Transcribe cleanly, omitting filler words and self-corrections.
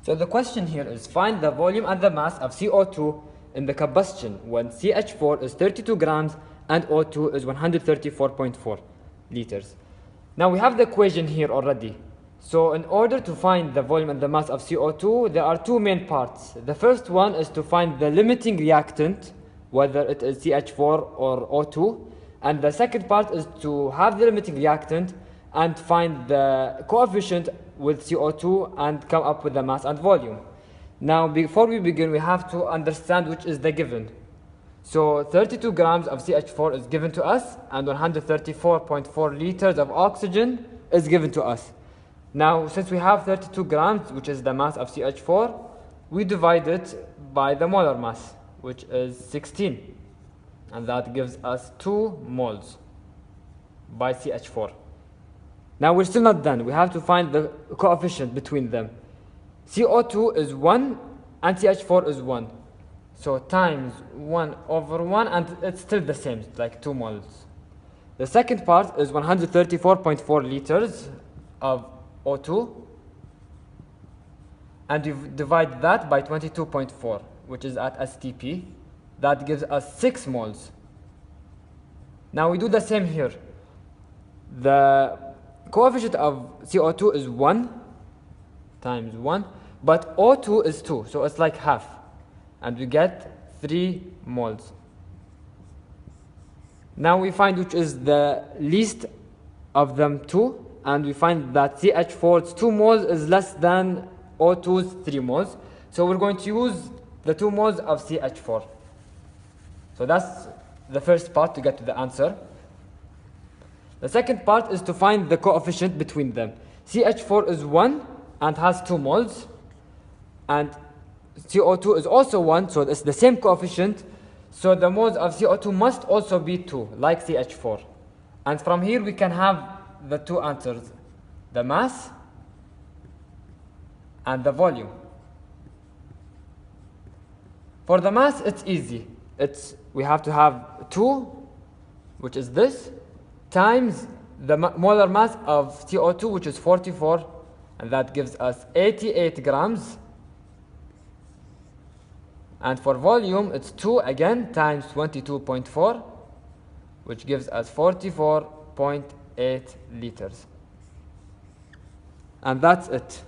So the question here is find the volume and the mass of CO2 in the combustion when CH4 is 32 grams and O2 is 134.4 liters. Now we have the equation here already. So in order to find the volume and the mass of CO2, there are two main parts. The first one is to find the limiting reactant, whether it is CH4 or O2. And the second part is to have the limiting reactant and find the coefficient with CO2 and come up with the mass and volume. Now before we begin, we have to understand which is the given. So 32 grams of CH4 is given to us and 134.4 liters of oxygen is given to us. Now since we have 32 grams, which is the mass of CH4, we divide it by the molar mass, which is 16. And that gives us 2 moles by CH4. Now we're still not done. We have to find the coefficient between them. CO2 is 1 and CH4 is 1. So times 1 over 1, and it's still the same, like 2 moles. The second part is 134.4 liters of O2. And you divide that by 22.4, which is at STP. That gives us 6 moles. Now we do the same here. The coefficient of CO2 is 1 times 1, but O2 is 2, so it's like half. And we get 3 moles. Now we find which is the least of them two, and we find that CH4's 2 moles is less than O2's 3 moles. So we're going to use the 2 moles of CH4. So that's the first part to get to the answer. The second part is to find the coefficient between them. CH4 is 1 and has 2 moles. And CO2 is also 1, so it's the same coefficient. So the moles of CO2 must also be 2, like CH4. And from here we can have the two answers, the mass and the volume. For the mass, it's easy. We have to have 2, which is this, times the molar mass of CO2, which is 44, and that gives us 88 grams. And for volume, it's 2 again, times 22.4, which gives us 44.8 liters. And that's it.